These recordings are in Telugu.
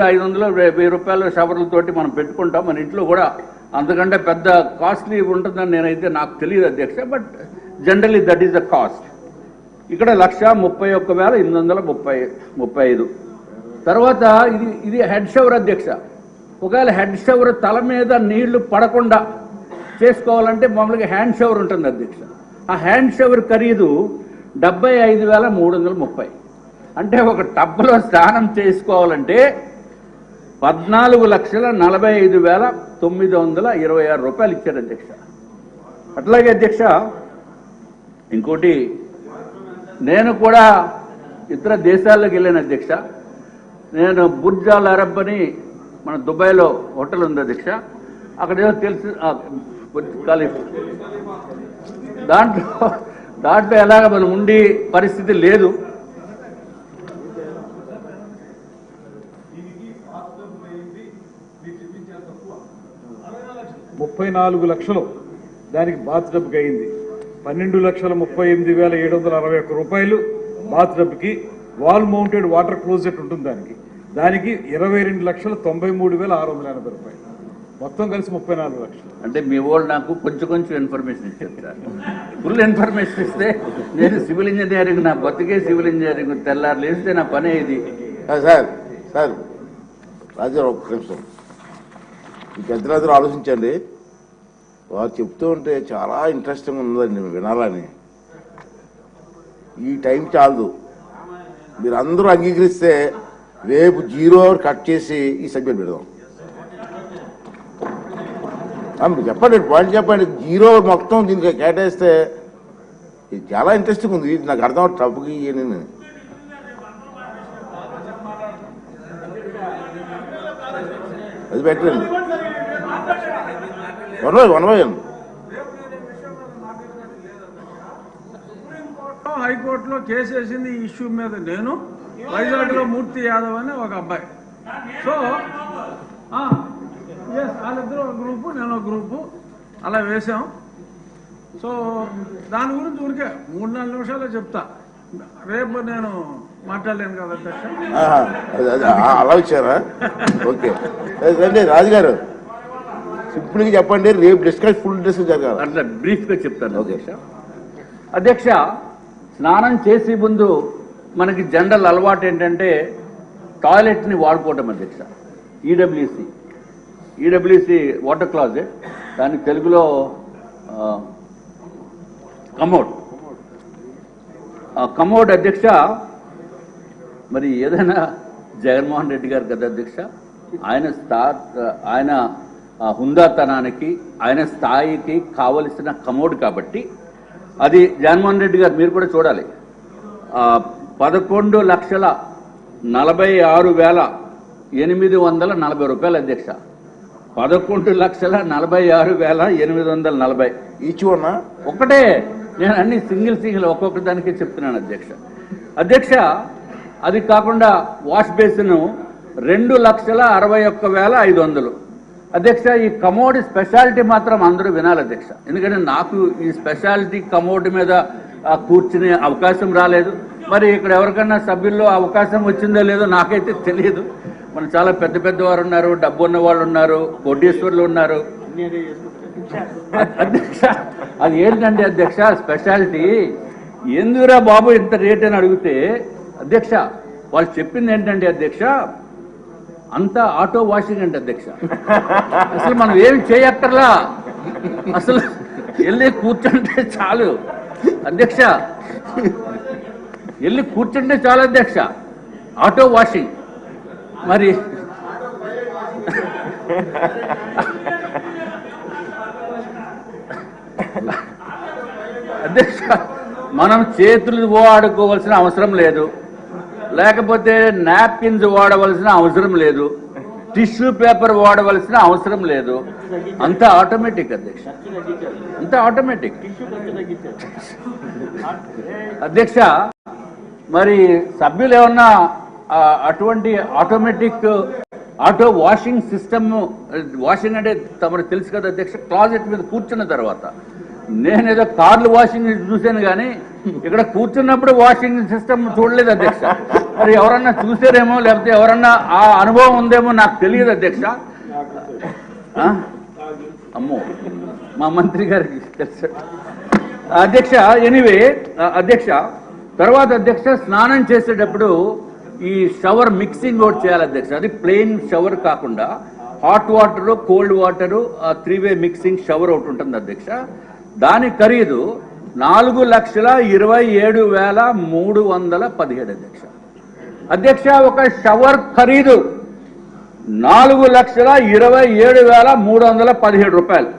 500 1000 రూపాయల షవర్లతోటి మనం పెట్టుకుంటాం. మన ఇంట్లో కూడా అంతకంటే పెద్ద కాస్ట్లీ ఉంటుందని నేనైతే నాకు తెలియదు అధ్యక్ష. But generally that is the cost. ఇక్కడ 1,31,835. తర్వాత ఇది హెడ్ షవర్ అధ్యక్ష. ఒకవేళ హెడ్ షవర్ తల మీద నీళ్లు పడకుండా చేసుకోవాలంటే మామూలుగా హ్యాండ్ షవర్ ఉంటుంది అధ్యక్ష. ఆ హ్యాండ్ షవర్ ఖరీదు 75,330. అంటే ఒక టబ్లో స్నానం చేసుకోవాలంటే 14,45,926 రూపాయలు ఇచ్చారు అధ్యక్ష. అట్లాగే అధ్యక్ష ఇంకోటి, నేను కూడా ఇతర దేశాల్లోకి వెళ్ళాను అధ్యక్ష. నేను బుర్జ్ అల్ అరబ్ అని మన దుబాయ్లో హోటల్ ఉంది అధ్యక్ష. అక్కడ ఏదో తెలుసు ఖలీఫ్, దాంట్లో ఎలాగ మనం ఉండి పరిస్థితి లేదు. $34 లక్షలు దానికి బాత్ టబ్కి అయింది. 12,38,761 రూపాయలు బాత్ టబ్కి. వాల్ మౌంటెడ్ వాటర్ క్లోజెట్ ఉంటుంది దానికి 22,93,680 రూపాయలు. మొత్తం కలిసి 34 లక్షలు. అంటే మీ వాళ్ళు నాకు కొంచెం ఇన్ఫర్మేషన్ ఇచ్చారు. ఫుల్ ఇన్ఫర్మేషన్ ఇస్తే నేను సివిల్ ఇంజనీరింగ్, నా బతికే సివిల్ ఇంజనీరింగ్, తెల్లారు లేస్తే నా పనే ఇది. సార్ రాజారావు ఒక్క నిమిషం, ఈ పెద్దలందరూ ఆలోచించండి. వారు చెప్తూ ఉంటే చాలా ఇంట్రెస్టింగ్ ఉందండి వినాలని. ఈ టైం చాలదు. మీరు అందరూ అంగీకరిస్తే రేపు 0 అవర్ కట్ చేసి ఈ సబ్జెక్ట్ పెడదాం. చెప్పండి, పాయింట్ చెప్పండి. 0 అవర్ మొత్తం దీనికి కేటాయిస్తే ఇది చాలా ఇంట్రెస్టింగ్ ఉంది. ఇది నాకు అర్థం టప్కి నేను అది పెట్టండి. హైకోర్టులో కేసు వేసింది ఈ ఇష్యూ మీద. నేను వైజాగ్లో మూర్తి యాదవ్ అని ఒక అబ్బాయి. సో వాళ్ళిద్దరూ ఒక గ్రూపు, నేను ఒక గ్రూపు, అలా వేసాం. సో దాని గురించి ఊరికే 3-4 నిమిషాలే చెప్తా. రేపు నేను మాట్లాడలేను కదా అధ్యక్ష. అలా వచ్చారా? ఓకే రండి రాజుగారు, సింపుల్గా చెప్పండి. రేపు ఫుల్ డిస్కస్ జరగాలి. అట్లా బ్రీఫ్గా చెప్తాను అధ్యక్ష. అధ్యక్ష, స్నానం చేసే ముందు మనకి జనరల్ అలవాటు ఏంటంటే టాయిలెట్ని వాడుకోవటం అధ్యక్ష. ఈడబ్ల్యూసి వాటర్ క్లాజెట్, దాని తెలుగులో కమోడ్ అధ్యక్ష. మరి ఏదైనా జగన్మోహన్ రెడ్డి గారు కదా అధ్యక్ష, ఆయన హుందాతనానికి, ఆయన స్థాయికి కావలసిన కమోడ్ కాబట్టి అది జగన్మోహన్ రెడ్డి గారు మీరు కూడా చూడాలి. 11,46,840 రూపాయలు అధ్యక్ష. 11,46,840 ఈచ్ ఉన్నా ఒకటే. నేను అన్ని సింగిల్ ఒక్కొక్క దానికి చెప్తున్నాను అధ్యక్ష. అధ్యక్ష, అది కాకుండా వాష్ బేసిన్ 2,61,500. అధ్యక్ష, ఈ కమోడ్ స్పెషాలిటీ మాత్రం అందరూ వినాలి అధ్యక్ష. ఎందుకంటే నాకు ఈ స్పెషాలిటీ కమోడ్ మీద కూర్చునే అవకాశం రాలేదు. మరి ఇక్కడ ఎవరికన్నా సభ్యుల్లో అవకాశం వచ్చిందో లేదో నాకైతే తెలియదు. మన చాలా పెద్ద వారు ఉన్నారు, డబ్బు ఉన్న వాళ్ళు ఉన్నారు, కోటీశ్వర్లు ఉన్నారు అధ్యక్ష. అది ఏంటంటే అధ్యక్ష స్పెషాలిటీ. ఎందుకురా బాబు ఇంత రేట్ అని అడిగితే అధ్యక్ష వాళ్ళు చెప్పింది ఏంటంటే అధ్యక్ష, అంతా ఆటో వాషింగ్ అంటే అధ్యక్ష. అసలు మనం ఏమి చేయక్కర్లా, అసలు వెళ్ళి కూర్చుంటే చాలు అధ్యక్ష. వెళ్ళి కూర్చుంటే చాలు అధ్యక్ష, ఆటో వాషింగ్. మరి అధ్యక్ష మనం చేతులు వాడుకోవాల్సిన అవసరం లేదు, లేకపోతే నాప్కిన్స్ వాడవలసిన అవసరం లేదు, టిష్యూ పేపర్ వాడవలసిన అవసరం లేదు. అంతా ఆటోమేటిక్ అధ్యక్ష, అంతా ఆటోమేటిక్ అధ్యక్ష. మరి సభ్యులు ఏమన్నా అటువంటి automatic auto washing system, washing అంటే తమరు తెలుసు కదా అధ్యక్ష, క్లాజెట్ మీద కూర్చున్న తర్వాత. నేనేదో కార్లు వాషింగ్ చూశాను కానీ ఇక్కడ కూర్చున్నప్పుడు వాషింగ్ సిస్టమ్ చూడలేదు అధ్యక్ష. మరి ఎవరన్నా చూసారేమో లేకపోతే ఎవరన్నా ఆ అనుభవం ఉందేమో నాకు తెలియదు అధ్యక్ష. అమ్మో మా మంత్రి గారికి తెలుసు అధ్యక్ష. ఎనీవే అధ్యక్ష, తర్వాత అధ్యక్ష స్నానం చేసేటప్పుడు ఈ షవర్ మిక్సింగ్ ఒకటి చేయాలి అధ్యక్ష. అది ప్లెయిన్ షవర్ కాకుండా hot water cold water 3-way mixing shower ఒకటి ఉంటుంది అధ్యక్ష. దాని ఖరీదు 4,27,317 అధ్యక్ష. అధ్యక్ష ఒక షవర్ ఖరీదు 4,27,317 రూపాయలు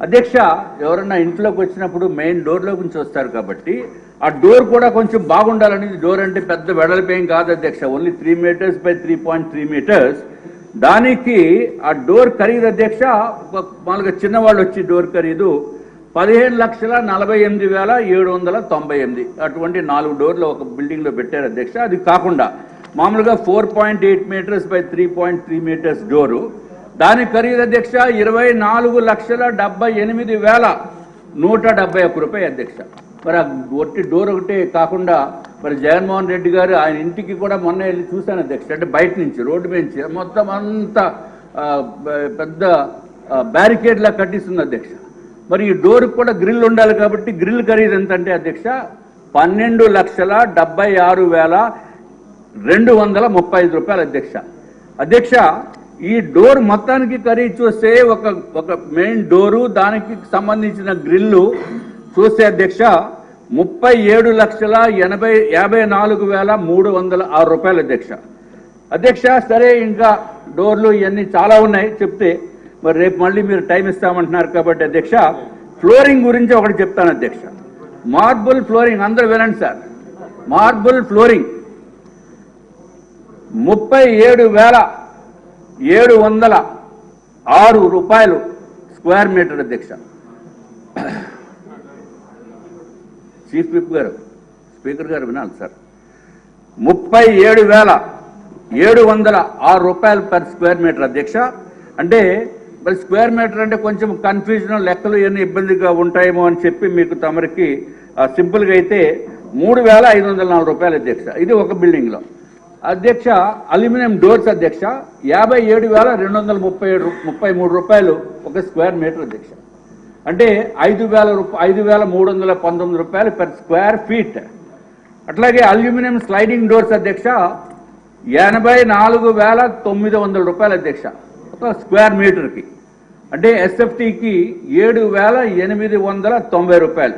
అధ్యక్ష. ఎవరన్నా ఇంట్లోకి వచ్చినప్పుడు మెయిన్ డోర్లో నుంచి వస్తారు కాబట్టి ఆ డోర్ కూడా కొంచెం బాగుండాలని. డోర్ అంటే పెద్ద వెడల్పేం కాదు అధ్యక్ష, ఓన్లీ 3 meters by 3.3 meters. దానికి ఆ డోర్ ఖరీదు అధ్యక్ష, మామూలుగా చిన్నవాళ్ళు వచ్చి డోర్ ఖరీదు 15,48,798. అటువంటి 4 డోర్లు ఒక బిల్డింగ్లో పెట్టారు అధ్యక్ష. అది కాకుండా మామూలుగా 4.8 meters by 3.3 meters డోరు, దాని ఖరీదు అధ్యక్ష 24,78,171 రూపాయలు అధ్యక్ష. మరి ఆ ఒట్టి డోర్ ఒకటే కాకుండా మరి జగన్మోహన్ రెడ్డి గారు ఆయన ఇంటికి కూడా మొన్న వెళ్ళి చూశాను అధ్యక్ష. అంటే బయట నుంచి రోడ్డు నుంచి మొత్తం అంతా పెద్ద బ్యారికేడ్లా కట్టిస్తుంది అధ్యక్ష. మరి ఈ డోర్కి కూడా గ్రిల్ ఉండాలి కాబట్టి గ్రిల్ ఖరీదు ఎంత అంటే అధ్యక్ష 12,76,235 రూపాయలు అధ్యక్ష. అధ్యక్ష ఈ డోర్ మొత్తానికి ఖరీదు చూస్తే ఒక మెయిన్ డోరు దానికి సంబంధించిన గ్రిల్లు చూస్తే అధ్యక్ష 37,54,306 రూపాయలు అధ్యక్ష. అధ్యక్ష సరే ఇంకా డోర్లు ఇవన్నీ చాలా ఉన్నాయి చెప్తే, మరి రేపు మళ్ళీ మీరు టైం ఇస్తామంటున్నారు కాబట్టి అధ్యక్ష ఫ్లోరింగ్ గురించి ఒకటి చెప్తాను అధ్యక్ష. మార్బుల్ ఫ్లోరింగ్ అందరూ వినండి సార్. మార్బుల్ ఫ్లోరింగ్ 37,706 రూపాయలు స్క్వేర్ మీటర్ అధ్యక్ష. చీఫ్ విప్ గారు, స్పీకర్ గారు వినాలి సార్. 37,706 రూపాయలు పర్ స్క్వేర్ మీటర్ అధ్యక్ష. అంటే మరి స్క్వేర్ మీటర్ అంటే కొంచెం కన్ఫ్యూజన్, లెక్కలు ఇవన్నీ ఇబ్బందిగా ఉంటాయేమో అని చెప్పి మీకు తమరికి సింపుల్గా అయితే 3,504 రూపాయలు అధ్యక్ష. ఇది ఒక బిల్డింగ్లో అధ్యక్ష. అల్యూమినియం డోర్స్ అధ్యక్ష 57,233 రూపాయలు ఒక స్క్వేర్ మీటర్ అధ్యక్ష. అంటే 5,319 రూపాయలు పర్ స్క్వేర్ ఫీట్. అట్లాగే అల్యూమినియం స్లైడింగ్ డోర్స్ అధ్యక్ష 84,900 రూపాయలు అధ్యక్ష ఒక స్క్వేర్ మీటర్కి. అంటే ఎస్ఎఫ్టీకి 7,890 రూపాయలు.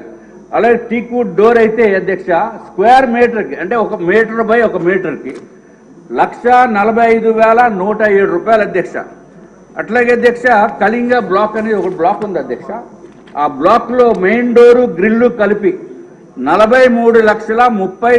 అలాగే టీక్వుడ్ డోర్ అయితే అధ్యక్ష స్క్వేర్ మీటర్కి అంటే 1 మీటర్ బై 1 మీటర్కి 1,45,107 రూపాయలు అధ్యక్ష. అట్లాగే అధ్యక్ష కళింగ బ్లాక్ అనేది ఒక బ్లాక్ ఉంది అధ్యక్ష. ఆ బ్లాక్లో మెయిన్ డోరు గ్రిల్లు కలిపి 43,30,000